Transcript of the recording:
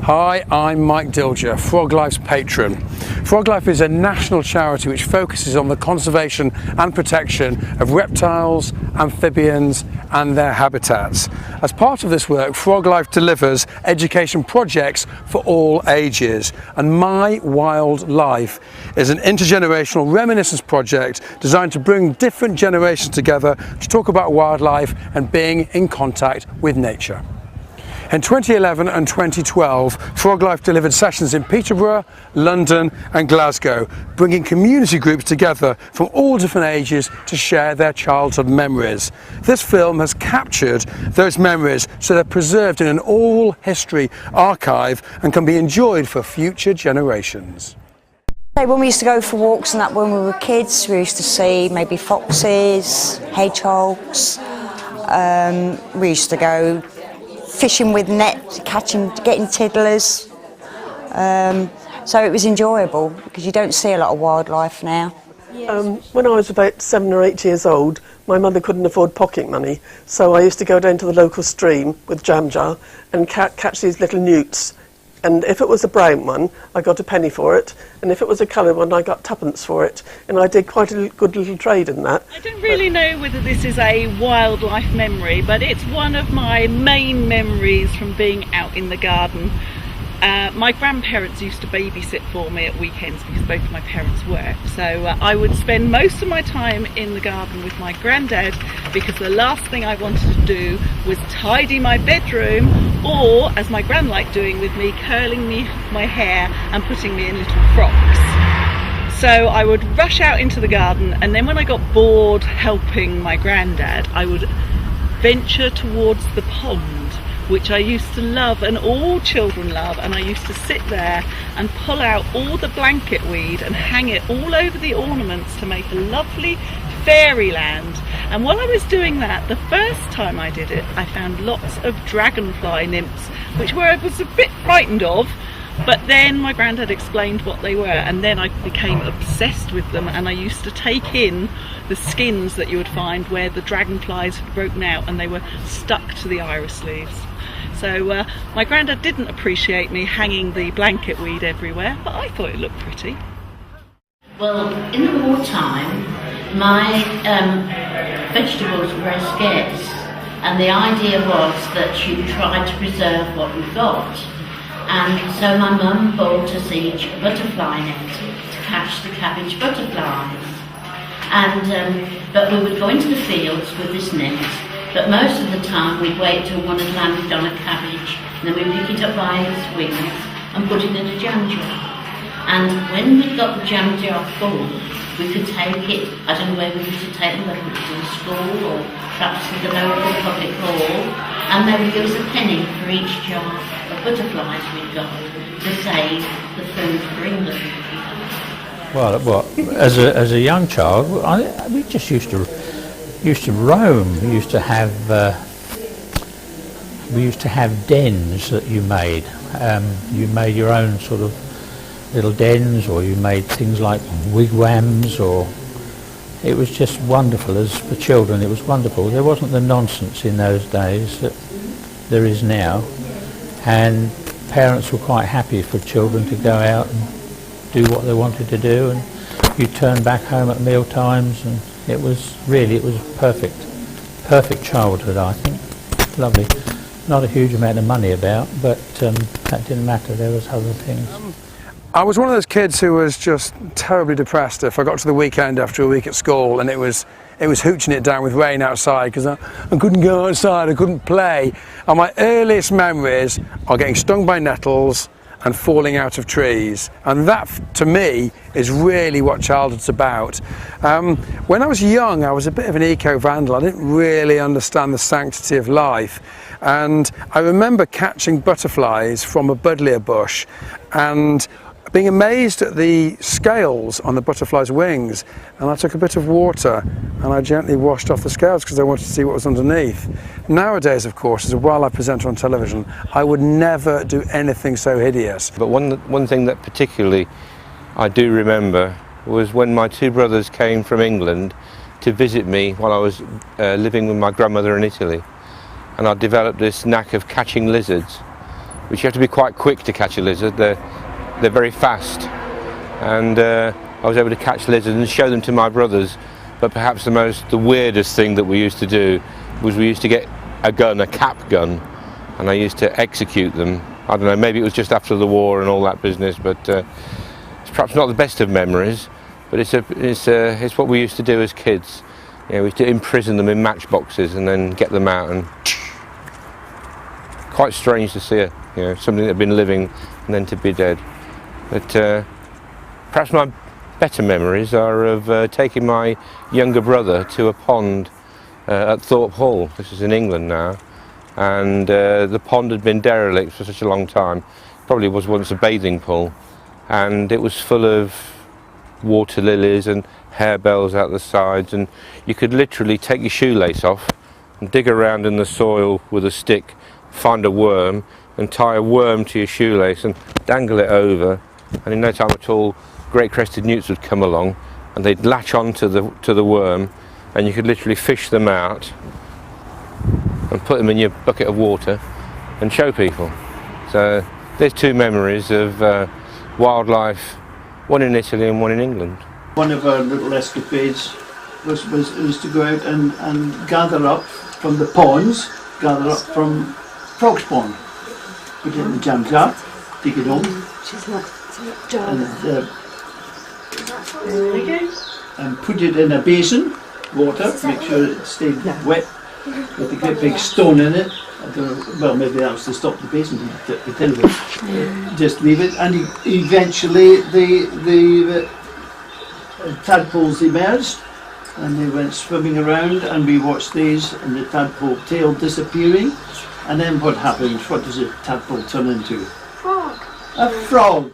Hi, I'm Mike Dilger, Froglife's patron. Froglife is a national charity which focuses on the conservation and protection of reptiles, amphibians and their habitats. As part of this work, Froglife delivers education projects for all ages, and My Wild Life is an intergenerational reminiscence project designed to bring different generations together to talk about wildlife and being in contact with nature. In 2011 and 2012, Froglife delivered sessions in Peterborough, London and Glasgow, bringing community groups together from all different ages to share their childhood memories. This film has captured those memories so they're preserved in an oral history archive and can be enjoyed for future generations. When we used to go for walks and that when we were kids, we used to see maybe foxes, hedgehogs. We used to go fishing with net, getting tiddlers. So it was enjoyable because you don't see a lot of wildlife now. When I was about 7 or 8 years old, my mother couldn't afford pocket money, so I used to go down to the local stream with jam jar and catch these little newts. And if it was a brown one, I got a penny for it, and if it was a coloured one, I got tuppence for it, and I did quite a good little trade in that. I don't really know whether this is a wildlife memory, but it's one of my main memories from being out in the garden. My grandparents used to babysit for me at weekends because both of my parents worked, so I would spend most of my time in the garden with my granddad because the last thing I wanted to do was tidy my bedroom or, as my gran liked doing with me, curling my hair and putting me in little frocks. So I would rush out into the garden, and then when I got bored helping my granddad, I would venture towards the pond, which I used to love and all children love, and I used to sit there and pull out all the blanket weed and hang it all over the ornaments to make a lovely fairyland. And while I was doing that, the first time I did it, I found lots of dragonfly nymphs, which I was a bit frightened of, but then my granddad explained what they were, and then I became obsessed with them, and I used to take in the skins that you would find where the dragonflies had broken out and they were stuck to the iris leaves. So my granddad didn't appreciate me hanging the blanket weed everywhere, but I thought it looked pretty. Well, in the wartime, my vegetables were very scarce, and the idea was that you tried to preserve what you got. And so my mum bought us each a butterfly net to catch the cabbage butterflies. And but we would go into the fields with this net, but most of the time we'd wait till one had landed on a cabbage, and then we'd pick it up by its wings and put it in a jam jar. And when we got the jam jar full, we could take it, I don't know where we used to take them, whether it was in school or perhaps in the local public hall, and they would give us a penny for each jar of butterflies we'd got to save the food for England. Well, as a young child, we just used to roam. We used to have dens that you made. You made your own sort of little dens, or you made things like wigwams, or it was just wonderful. As for children, it was wonderful. There wasn't the nonsense in those days that there is now, and parents were quite happy for children to go out and do what they wanted to do, and you turn back home at meal times, and it was perfect childhood, I think. Lovely. Not a huge amount of money about, but that didn't matter. There was other things. I was one of those kids who was just terribly depressed if I got to the weekend after a week at school and it was hooching it down with rain outside because I couldn't go outside, I couldn't play. And my earliest memories are getting stung by nettles and falling out of trees, and that to me is really what childhood's about. When I was young, I was a bit of an eco-vandal. I didn't really understand the sanctity of life, and I remember catching butterflies from a buddleia bush and being amazed at the scales on the butterfly's wings, and I took a bit of water and I gently washed off the scales because I wanted to see what was underneath. Nowadays, of course, as a wildlife presenter on television, I would never do anything so hideous. But one thing that particularly I do remember was when my two brothers came from England to visit me while I was living with my grandmother in Italy, and I developed this knack of catching lizards. which you have to be quite quick to catch a lizard. They're very fast, and I was able to catch lizards and show them to my brothers. But perhaps the weirdest thing that we used to do was we used to get a gun, a cap gun, and I used to execute them. I don't know, maybe it was just after the war and all that business, but it's perhaps not the best of memories, but it's what we used to do as kids. You know, we used to imprison them in matchboxes and then get them out, and quite strange to see it, you know, something that had been living and then to be dead. But perhaps my better memories are of taking my younger brother to a pond at Thorpe Hall. This is in England now, and the pond had been derelict for such a long time. Probably was once a bathing pool, and it was full of water lilies and harebells out the sides, and you could literally take your shoelace off and dig around in the soil with a stick, find a worm and tie a worm to your shoelace and dangle it over, and in no time at all great crested newts would come along and they'd latch on to the worm, and you could literally fish them out and put them in your bucket of water and show people. So there's two memories of wildlife, one in Italy and one in England. One of our little escapades was to go out and gather up from the ponds, gather up from frog spawn, put it in the jam jar, take it home, and put it in a basin, water, make sure it stayed wet, with a great big stone in it. I don't know, well, maybe that was to stop the basin, but anyway, just leave it, and eventually the tadpoles emerged, and they went swimming around, and we watched these, and the tadpole tail disappearing, and then what happened? What does a tadpole turn into? Frog. A frog.